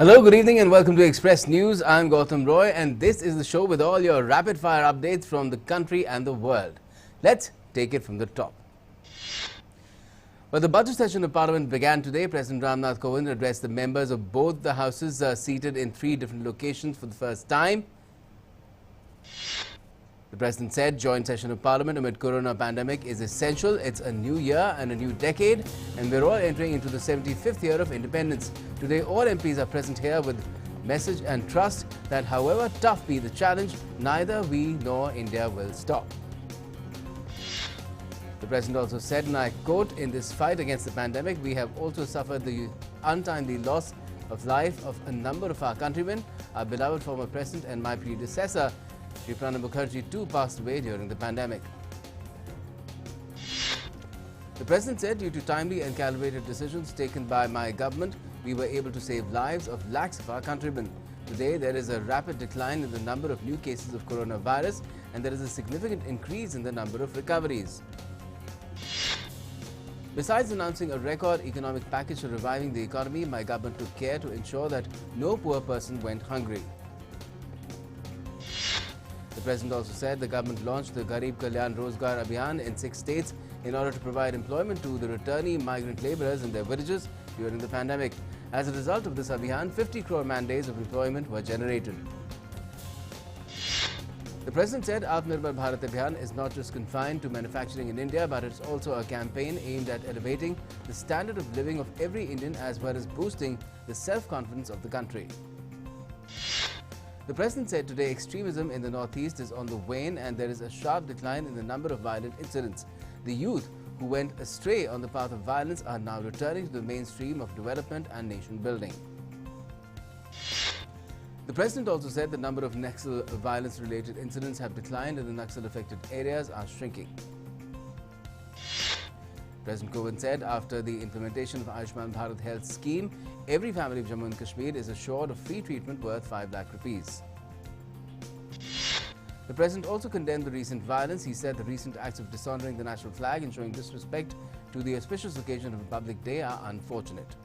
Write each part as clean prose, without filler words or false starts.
Hello, good evening and welcome to Express News. I'm Gautam Roy and this is the show with all your rapid fire updates from the country and the world. Let's take it from the top. Well, the budget session of Parliament began today. President Ramnath Kovind addressed the members of both the houses seated in 3 different locations for the first time. The President said joint session of Parliament amid Corona pandemic is essential. It's a new year and a new decade and we're all entering into the 75th year of independence. Today all MPs are present here with message and trust that however tough be the challenge, neither we nor India will stop. The President also said, and I quote, "In this fight against the pandemic, we have also suffered the untimely loss of life of a number of our countrymen. Our beloved former President and my predecessor, Shri Pranab Mukherjee too passed away during the pandemic." The President said, due to timely and calibrated decisions taken by my government, we were able to save lives of lakhs of our countrymen. Today, there is a rapid decline in the number of new cases of coronavirus and there is a significant increase in the number of recoveries. Besides announcing a record economic package for reviving the economy, my government took care to ensure that no poor person went hungry. The President also said the government launched the Garib Kalyan Rozgar Abhiyan in 6 states in order to provide employment to the returnee migrant labourers in their villages during the pandemic. As a result of this Abhiyan, 50 crore man days of employment were generated. The President said Atmanirbhar Bharat Abhiyan is not just confined to manufacturing in India, but it's also a campaign aimed at elevating the standard of living of every Indian as well as boosting the self-confidence of the country. The President said today extremism in the northeast is on the wane and there is a sharp decline in the number of violent incidents. The youth who went astray on the path of violence are now returning to the mainstream of development and nation building. The President also said the number of Naxal violence-related incidents have declined and the Naxal-affected areas are shrinking. President Kovind said after the implementation of Ayushman Bharat Health Scheme, every family of Jammu and Kashmir is assured of free treatment worth 5 lakh rupees. The President also condemned the recent violence. He said the recent acts of dishonouring the national flag and showing disrespect to the auspicious occasion of Republic Day are unfortunate.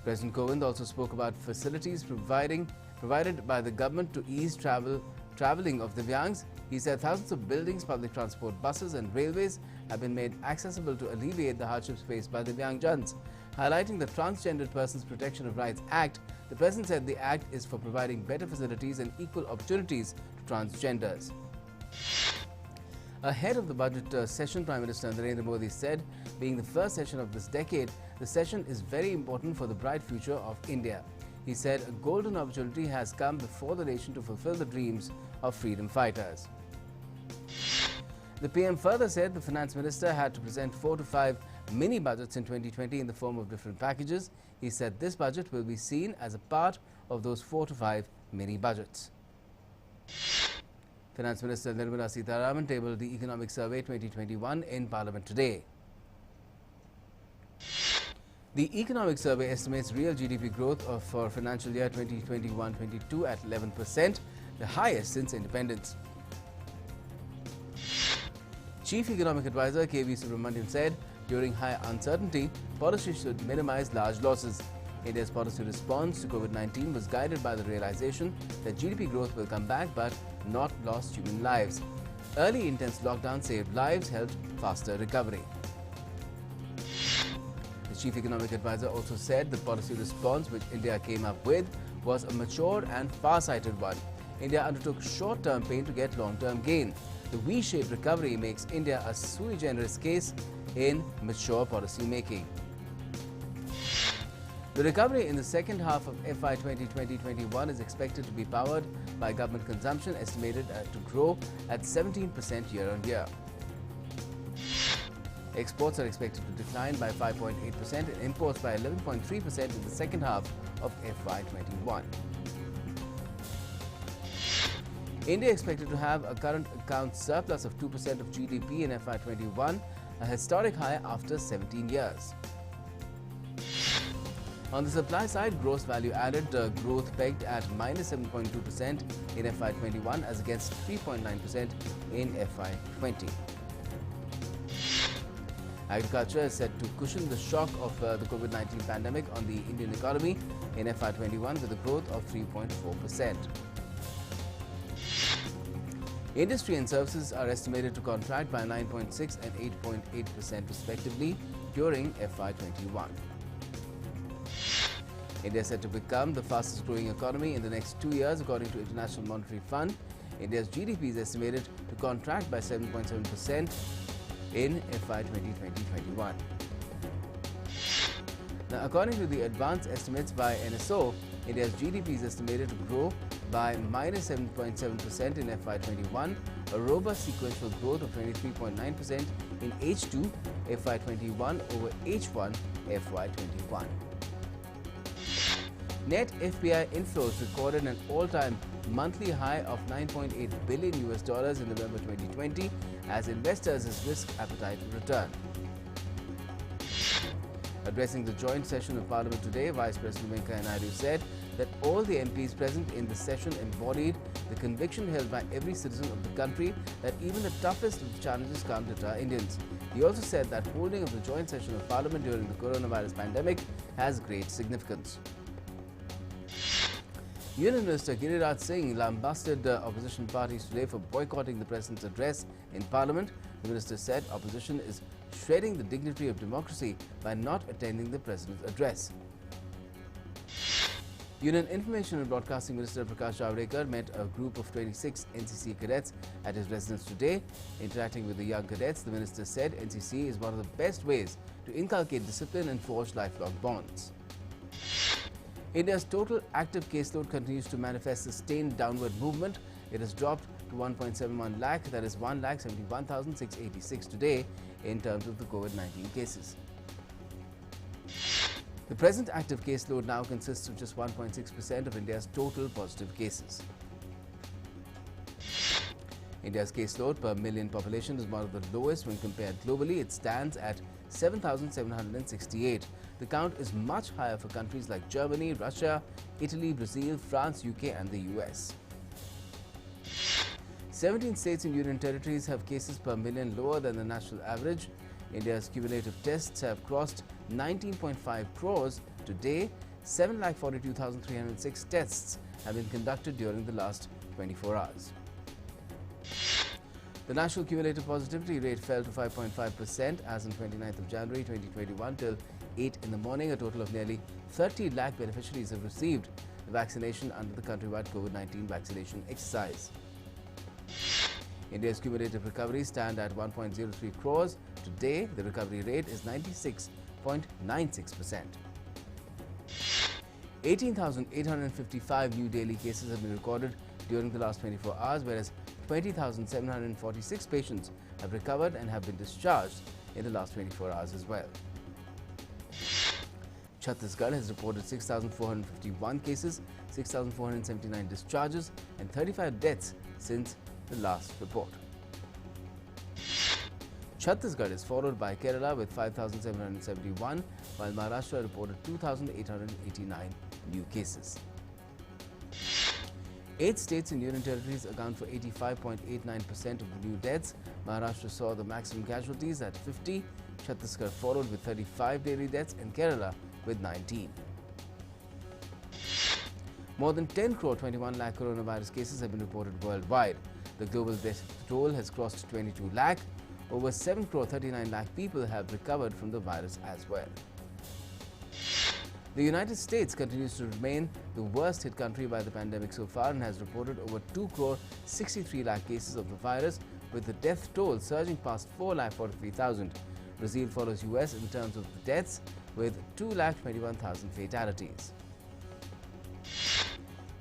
President Kovind also spoke about facilities provided by the government to ease travelling of Divyangs. He said thousands of buildings, public transport, buses and railways have been made accessible to alleviate the hardships faced by Divyangjans. Highlighting the Transgendered Persons Protection of Rights Act, the President said the Act is for providing better facilities and equal opportunities to transgenders. Ahead of the budget session, Prime Minister Narendra Modi said, being the first session of this decade, the session is very important for the bright future of India. He said a golden opportunity has come before the nation to fulfill the dreams of freedom fighters. The PM further said the Finance Minister had to present 4 to 5 mini budgets in 2020 in the form of different packages. He said this budget will be seen as a part of those 4 to 5 mini budgets. Finance Minister Nirmala Sitharaman tabled the Economic Survey 2021 in Parliament today. The Economic Survey estimates real GDP growth for financial year 2021-22 at 11%, the highest since independence. Chief Economic Advisor K.V. Subramanian said, during high uncertainty, policy should minimize large losses. India's policy response to COVID-19 was guided by the realization that GDP growth will come back but not lost human lives. Early intense lockdown saved lives, helped faster recovery. The Chief Economic Advisor also said the policy response which India came up with was a mature and far-sighted one. India undertook short-term pain to get long-term gain. The V-shaped recovery makes India a sui generis case in mature policy making. The recovery in the second half of FY 2020-21 is expected to be powered by government consumption, estimated to grow at 17% year-on-year. Exports are expected to decline by 5.8% and imports by 11.3% in the second half of FY 21. India expected to have a current account surplus of 2% of GDP in FY 21, a historic high after 17 years. On the supply side, gross value added growth pegged at -7.2% in FY 21 as against 3.9% in FY 20. Agriculture is set to cushion the shock of the COVID-19 pandemic on the Indian economy in FY21 with a growth of 3.4%. Industry and services are estimated to contract by 9.6 and 8.8% respectively during FY21. India is set to become the fastest growing economy in the next 2 years according to International Monetary Fund. India's GDP is estimated to contract by 7.7% in FY 2020-21. Now, according to the advanced estimates by NSO, India's GDP is estimated to grow by minus 7.7% in FY21, a robust sequential growth of 23.9% in H2 FY21 over H1 FY21. Net FPI inflows recorded an all-time monthly high of $9.8 billion in November 2020 as investors' risk appetite returned. Addressing the joint session of Parliament today, Vice President Venkaiah Naidu said that all the MPs present in the session embodied the conviction held by every citizen of the country that even the toughest of the challenges can't deter Indians. He also said that holding of the joint session of Parliament during the coronavirus pandemic has great significance. Union Minister Giriraj Singh lambasted opposition parties today for boycotting the President's address in Parliament. The minister said opposition is shredding the dignity of democracy by not attending the President's address. Union Information and Broadcasting Minister Prakash Javadekar met a group of 26 NCC cadets at his residence today. Interacting with the young cadets, the minister said NCC is one of the best ways to inculcate discipline and forge lifelong bonds. India's total active caseload continues to manifest sustained downward movement. It has dropped to 1.71 lakh, that is 1,71,686 today in terms of the COVID-19 cases. The present active caseload now consists of just 1.6% of India's total positive cases. India's caseload per million population is one of the lowest when compared globally. It stands at 7,768. The count is much higher for countries like Germany, Russia, Italy, Brazil, France, UK and the US. 17 states and union territories have cases per million lower than the national average. India's cumulative tests have crossed 19.5 crores. Today, 7,42,306 tests have been conducted during the last 24 hours. The national cumulative positivity rate fell to 5.5% as on 29th of January 2021 till 8 in the morning. A total of nearly 30 lakh beneficiaries have received the vaccination under the countrywide COVID-19 vaccination exercise. India's cumulative recoveries stand at 1.03 crores. Today, the recovery rate is 96.96%. 18,855 new daily cases have been recorded during the last 24 hours, whereas 20,746 patients have recovered and have been discharged in the last 24 hours as well. Chhattisgarh has reported 6,451 cases, 6,479 discharges and 35 deaths since the last report. Chhattisgarh is followed by Kerala with 5,771, while Maharashtra reported 2,889 new cases. 8 states and union territories account for 85.89% of the new deaths. Maharashtra saw the maximum casualties at 50, Chhattisgarh followed with 35 daily deaths and Kerala with 19. More than 10 crore 21 lakh coronavirus cases have been reported worldwide. The global death toll has crossed 22 lakh. Over 7 crore 39 lakh people have recovered from the virus as well. The United States continues to remain the worst hit country by the pandemic so far and has reported over 2 crore 63 lakh cases of the virus, with the death toll surging past 4 lakh 43,000. Brazil follows US in terms of the deaths with 2 lakh 21,000 fatalities.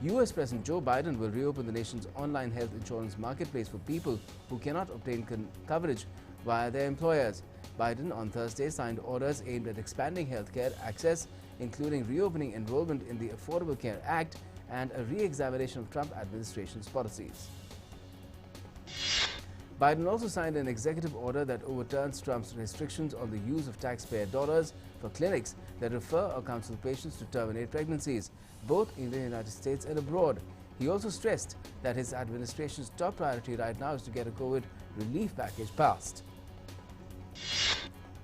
US President Joe Biden will reopen the nation's online health insurance marketplace for people who cannot obtain coverage via their employers. Biden on Thursday signed orders aimed at expanding healthcare access, including reopening enrollment in the Affordable Care Act and a re-examination of Trump administration's policies. Biden also signed an executive order that overturns Trump's restrictions on the use of taxpayer dollars for clinics that refer or counsel patients to terminate pregnancies, both in the United States and abroad. He also stressed that his administration's top priority right now is to get a COVID relief package passed.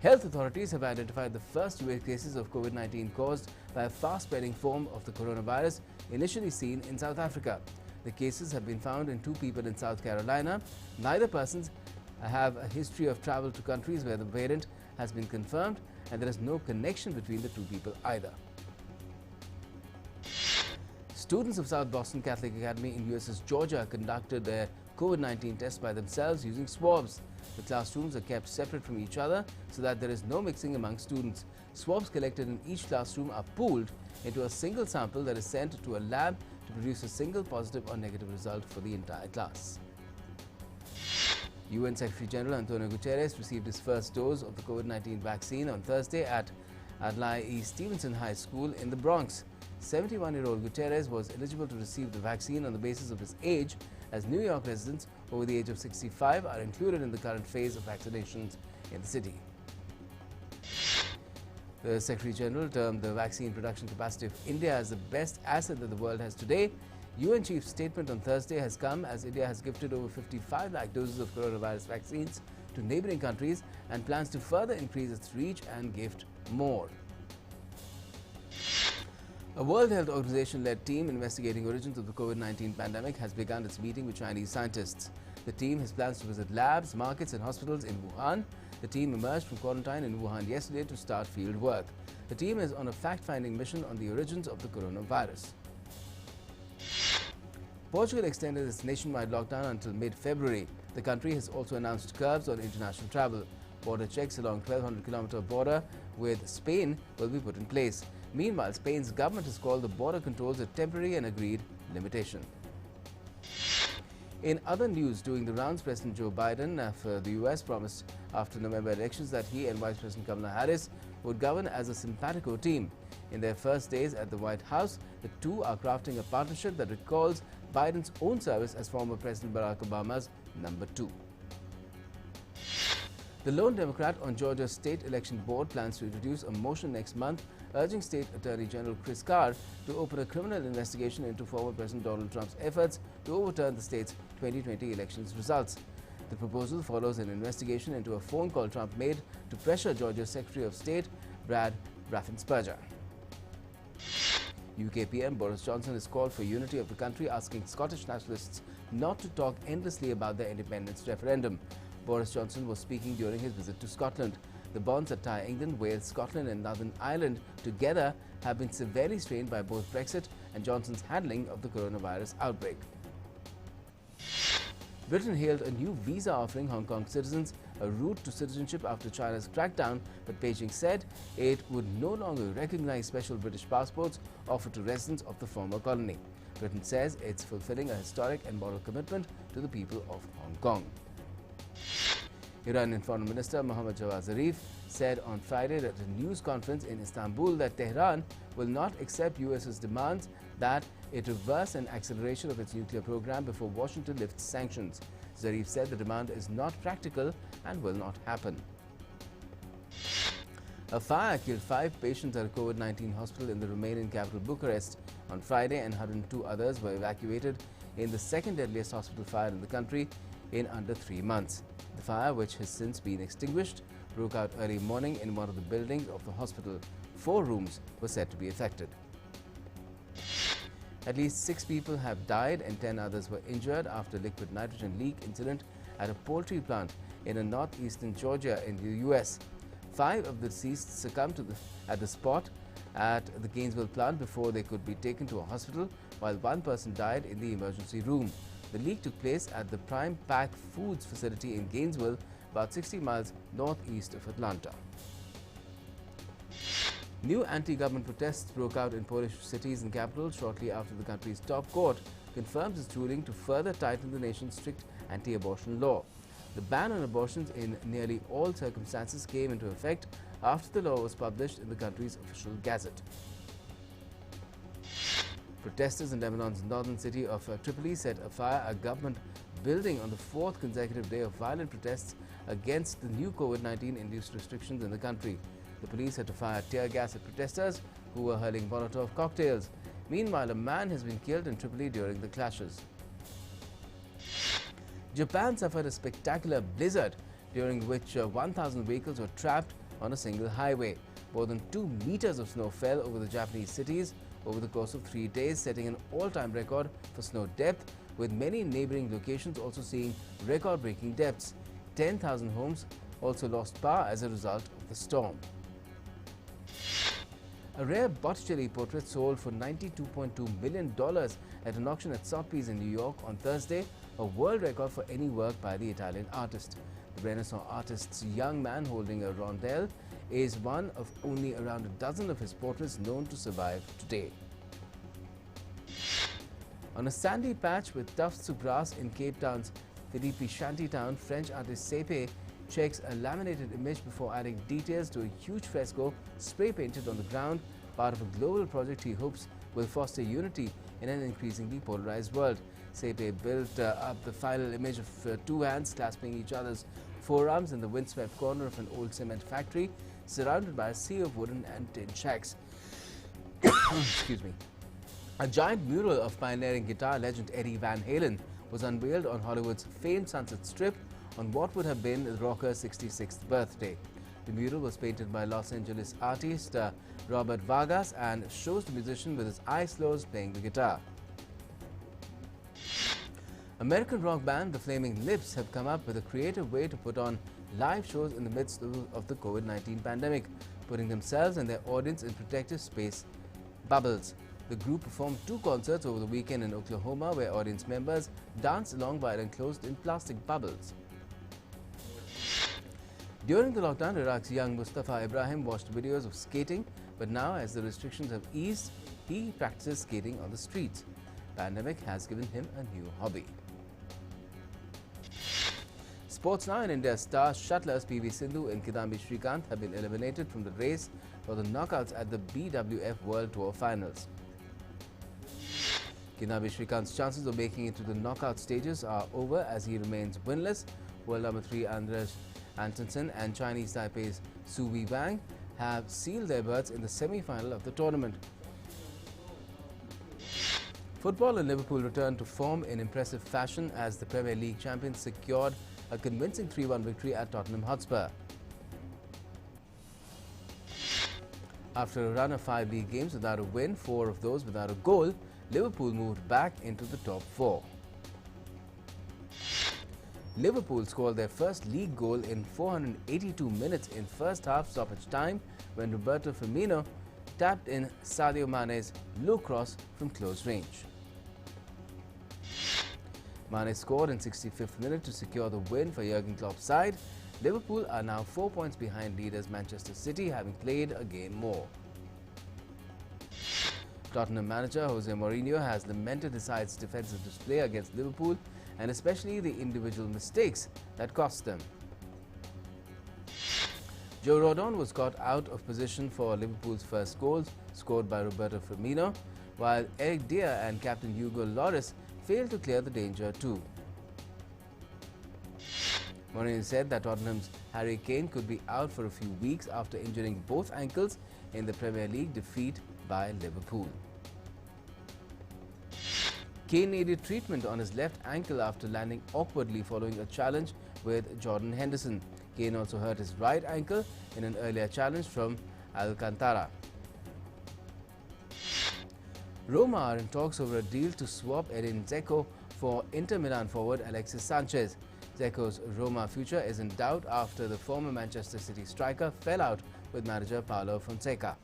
Health authorities have identified the first US cases of COVID-19 caused by a fast-spreading form of the coronavirus initially seen in South Africa. The cases have been found in 2 people in South Carolina. Neither persons have a history of travel to countries where the variant has been confirmed, and there is no connection between the 2 people either. Students of South Boston Catholic Academy in US's Georgia conducted their COVID-19 tests by themselves using swabs. The classrooms are kept separate from each other so that there is no mixing among students. Swabs collected in each classroom are pooled into a single sample that is sent to a lab to produce a single positive or negative result for the entire class. UN Secretary General Antonio Guterres received his first dose of the COVID-19 vaccine on Thursday at Adlai E. Stevenson High School in the Bronx. 71-year-old Guterres was eligible to receive the vaccine on the basis of his age, as New York residents over the age of 65 are included in the current phase of vaccinations in the city. The Secretary General termed the vaccine production capacity of India as the best asset that the world has today. UN Chief's statement on Thursday has come as India has gifted over 55 lakh doses of coronavirus vaccines to neighbouring countries and plans to further increase its reach and gift more. A World Health Organization-led team investigating origins of the COVID-19 pandemic has begun its meeting with Chinese scientists. The team has plans to visit labs, markets and hospitals in Wuhan. The team emerged from quarantine in Wuhan yesterday to start field work. The team is on a fact-finding mission on the origins of the coronavirus. Portugal extended its nationwide lockdown until mid-February. The country has also announced curbs on international travel. Border checks along 1,200-kilometer border with Spain will be put in place. Meanwhile, Spain's government has called the border controls a temporary and agreed limitation. In other news, doing the rounds, President Joe Biden of the US promised after November elections that he and Vice President Kamala Harris would govern as a simpatico team. In their first days at the White House, the two are crafting a partnership that recalls Biden's own service as former President Barack Obama's number 2. The lone Democrat on Georgia's State Election Board plans to introduce a motion next month urging State Attorney General Chris Carr to open a criminal investigation into former President Donald Trump's efforts to overturn the state's 2020 elections results. The proposal follows an investigation into a phone call Trump made to pressure Georgia's Secretary of State Brad Raffensperger. UK PM Boris Johnson has called for unity of the country, asking Scottish nationalists not to talk endlessly about their independence referendum. Boris Johnson was speaking during his visit to Scotland. The bonds that tie England, Wales, Scotland and Northern Ireland together have been severely strained by both Brexit and Johnson's handling of the coronavirus outbreak. Britain hailed a new visa offering Hong Kong citizens a route to citizenship after China's crackdown, but Beijing said it would no longer recognize special British passports offered to residents of the former colony. Britain says it's fulfilling a historic and moral commitment to the people of Hong Kong. Iranian Foreign Minister Mohammad Javad Zarif said on Friday at a news conference in Istanbul that Tehran will not accept US's demands that it reverse an acceleration of its nuclear program before Washington lifts sanctions. Zarif said the demand is not practical and will not happen. A fire killed 5 patients at a COVID-19 hospital in the Romanian capital Bucharest on Friday, and 102 others were evacuated in the second deadliest hospital fire in the country in under 3 months. The fire, which has since been extinguished, broke out early morning in one of the buildings of the hospital. 4 rooms were said to be affected. At least 6 people have died and 10 others were injured after a liquid nitrogen leak incident at a poultry plant in northeastern Georgia in the US. 5 of the deceased succumbed at the spot at the Gainesville plant before they could be taken to a hospital, while 1 person died in the emergency room. The leak took place at the Prime Pack Foods facility in Gainesville, about 60 miles northeast of Atlanta. New anti-government protests broke out in Polish cities and capitals shortly after the country's top court confirmed its ruling to further tighten the nation's strict anti-abortion law. The ban on abortions in nearly all circumstances came into effect after the law was published in the country's official gazette. Protesters in Lebanon's northern city of Tripoli set afire a government building on the 4th consecutive day of violent protests against the new COVID-19 induced restrictions in the country. The police had to fire tear gas at protesters who were hurling Molotov cocktails. Meanwhile, a man has been killed in Tripoli during the clashes. Japan suffered a spectacular blizzard during which 1,000 vehicles were trapped on a single highway. More than 2 meters of snow fell over the Japanese cities over the course of 3 days, setting an all-time record for snow depth, with many neighboring locations also seeing record-breaking depths. 10,000 homes also lost power as a result of the storm. A rare Botticelli portrait sold for $92.2 million at an auction at Sotheby's in New York on Thursday, a world record for any work by the Italian artist. The Renaissance artist's young man holding a rondelle is one of only around a dozen of his portraits known to survive today. On a sandy patch with tufts of grass in Cape Town's Philippi shantytown, French artist Sepe checks a laminated image before adding details to a huge fresco spray-painted on the ground, part of a global project he hopes will foster unity in an increasingly polarized world. Sepe built up the final image of two hands clasping each other's forearms in the windswept corner of an old cement factory, surrounded by a sea of wooden and tin shacks. Excuse me. A giant mural of pioneering guitar legend Eddie Van Halen was unveiled on Hollywood's famed Sunset Strip on what would have been the rocker's 66th birthday. The mural was painted by Los Angeles artist Robert Vargas and shows the musician with his eyes closed playing the guitar. American rock band The Flaming Lips have come up with a creative way to put on live shows in the midst of the COVID-19 pandemic, putting themselves and their audience in protective space bubbles. The group performed 2 concerts over the weekend in Oklahoma, where audience members danced along while enclosed in plastic bubbles. During the lockdown, Iraq's young Mustafa Ibrahim watched videos of skating, but now as the restrictions have eased, he practices skating on the streets. Pandemic has given him a new hobby. Sports now. In India, star shuttlers PV Sindhu and Kidambi Srikanth have been eliminated from the race for the knockouts at the BWF World Tour Finals. Kidambi Srikanth's chances of making it to the knockout stages are over as he remains winless. World number 3 Andrej Antonsen and Chinese Taipei's Su Wei have sealed their berths in the semi-final of the tournament. Football in Liverpool returned to form in impressive fashion as the Premier League champions secured a convincing 3-1 victory at Tottenham Hotspur. After a run of 5 league games without a win, 4 of those without a goal, Liverpool moved back into the top 4. Liverpool scored their first league goal in 482 minutes in first half stoppage time when Roberto Firmino tapped in Sadio Mane's low cross from close range. Mane scored in 65th minute to secure the win for Jurgen Klopp's side. Liverpool are now 4 points behind leaders Manchester City, having played a game more. Tottenham manager Jose Mourinho has lamented his side's defensive display against Liverpool and especially the individual mistakes that cost them. Joe Rodon was caught out of position for Liverpool's first goals, scored by Roberto Firmino, while Eric Dier and captain Hugo Lloris failed to clear the danger too. Mourinho said that Tottenham's Harry Kane could be out for a few weeks after injuring both ankles in the Premier League defeat by Liverpool. Kane needed treatment on his left ankle after landing awkwardly following a challenge with Jordan Henderson. Kane also hurt his right ankle in an earlier challenge from Alcantara. Roma are in talks over a deal to swap Edin Dzeko for Inter Milan forward Alexis Sanchez. Dzeko's Roma future is in doubt after the former Manchester City striker fell out with manager Paulo Fonseca.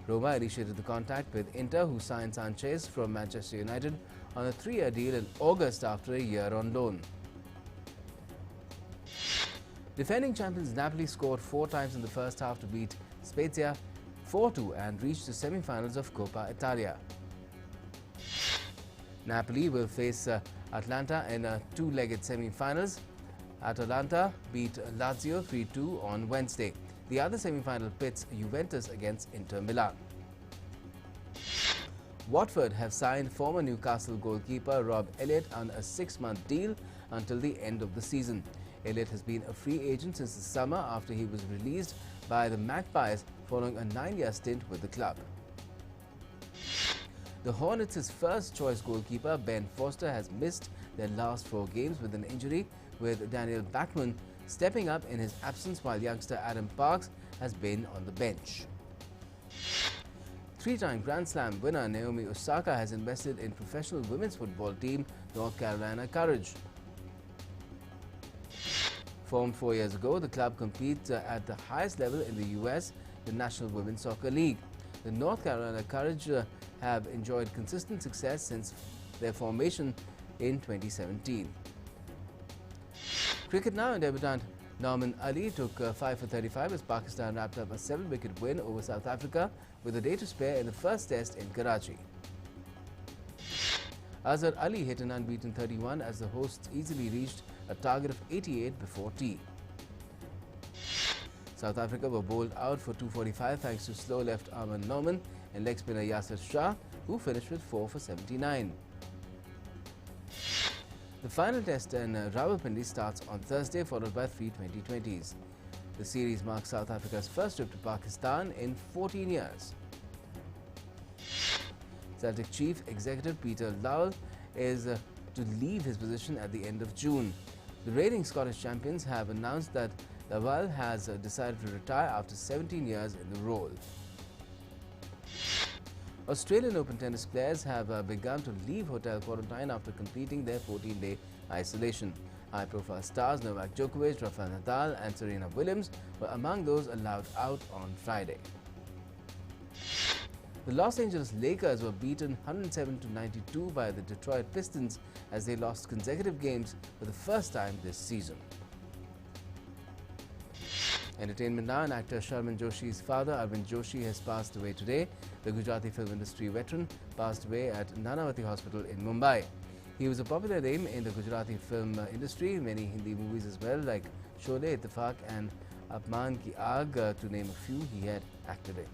Roma initiated the contact with Inter, who signed Sanchez from Manchester United on a 3-year deal in August after a year on loan. Defending champions Napoli scored 4 times in the first half to beat Spezia 4-2 and reached the semi-finals of Coppa Italia. Napoli will face Atalanta in a 2-legged semi-finals. Atalanta beat Lazio 3-2 on Wednesday. The other semi-final pits Juventus against Inter Milan. Watford have signed former Newcastle goalkeeper Rob Elliott on a 6-month deal until the end of the season. Elliott has been a free agent since the summer after he was released by the Magpies following a 9-year stint with the club. The Hornets' first-choice goalkeeper Ben Foster has missed their last 4 games with an injury, with Daniel Bachmann stepping up in his absence, while youngster Adam Parks has been on the bench. Three-time Grand Slam winner Naomi Osaka has invested in professional women's football team North Carolina Courage. Formed 4 years ago, the club competes at the highest level in the U.S., the National Women's Soccer League. The North Carolina Courage have enjoyed consistent success since their formation in 2017. Cricket now, and debutant Norman Ali took 5 for 35 as Pakistan wrapped up a 7-wicket win over South Africa with a day to spare in the first test in Karachi. Azhar Ali hit an unbeaten 31 as the hosts easily reached a target of 88 before tea. South Africa were bowled out for 245 thanks to slow left arm Norman and leg spinner Yasir Shah, who finished with 4 for 79. The final test in Rawalpindi starts on Thursday, followed by 3 2020s. The series marks South Africa's first trip to Pakistan in 14 years. Celtic Chief Executive Peter Lowell is to leave his position at the end of June. The reigning Scottish champions have announced that Lowell has decided to retire after 17 years in the role. Australian Open tennis players have begun to leave hotel quarantine after completing their 14-day isolation. High-profile stars Novak Djokovic, Rafael Nadal and Serena Williams were among those allowed out on Friday. The Los Angeles Lakers were beaten 107-92 by the Detroit Pistons as they lost consecutive games for the first time this season. Entertainment now, and actor Sharman Joshi's father, Arvind Joshi, has passed away today. The Gujarati film industry veteran passed away at Nanavati Hospital in Mumbai. He was a popular name in the Gujarati film industry. Many Hindi movies as well, like Sholay, Ittifaq and Apman Ki Aag, to name a few, he had acted in.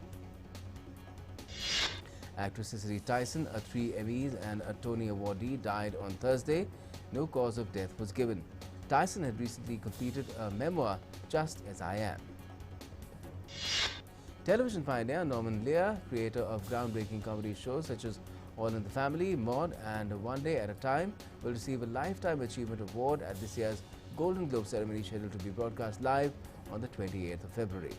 Actress Cicely Tyson, a 3 Emmys and a Tony awardee, died on Thursday. No cause of death was given. Tyson had recently completed a memoir, Just As I Am. Television pioneer Norman Lear, creator of groundbreaking comedy shows such as All in the Family, Maude and One Day at a Time, will receive a Lifetime Achievement Award at this year's Golden Globe ceremony, scheduled to be broadcast live on the 28th of February.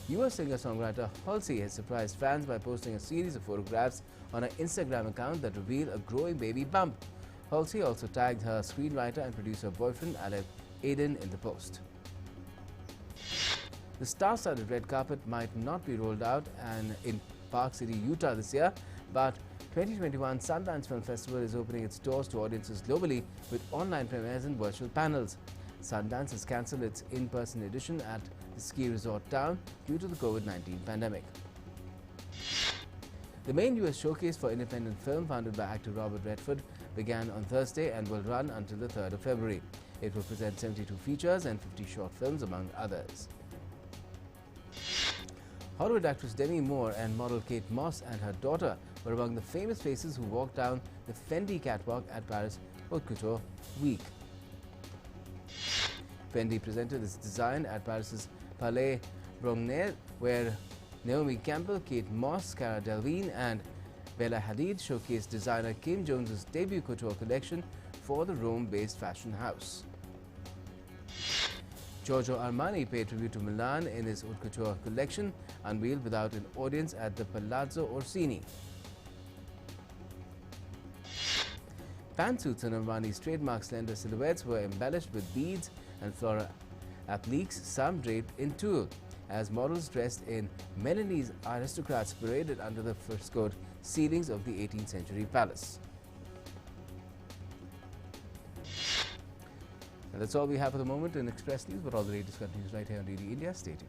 US singer-songwriter Halsey has surprised fans by posting a series of photographs on her Instagram account that reveal a growing baby bump. Halsey also tagged her screenwriter and producer boyfriend Alec Aiden in the post. The star-studded red carpet might not be rolled out in Park City, Utah this year, but 2021 Sundance Film Festival is opening its doors to audiences globally with online premieres and virtual panels. Sundance has cancelled its in-person edition at the ski resort town due to the COVID-19 pandemic. The main US showcase for independent film, founded by actor Robert Redford, began on Thursday and will run until the 3rd of February. It will present 72 features and 50 short films, among others. Hollywood actress Demi Moore and model Kate Moss and her daughter were among the famous faces who walked down the Fendi catwalk at Paris Haute Couture Week. Fendi presented its design at Paris's Palais Brongniart, where Naomi Campbell, Kate Moss, Cara Delevingne and Bella Hadid showcased designer Kim Jones's debut couture collection for the Rome-based fashion house. Giorgio Armani paid tribute to Milan in his haute couture collection, unveiled without an audience at the Palazzo Orsini. Pantsuits and Armani's trademark slender silhouettes were embellished with beads and floral appliques, some draped in tulle, as models dressed in Milanese aristocrats paraded under the frescoed ceilings of the 18th century palace. And that's all we have for the moment in Express News, but all the latest continues right here on DD India. Stay tuned.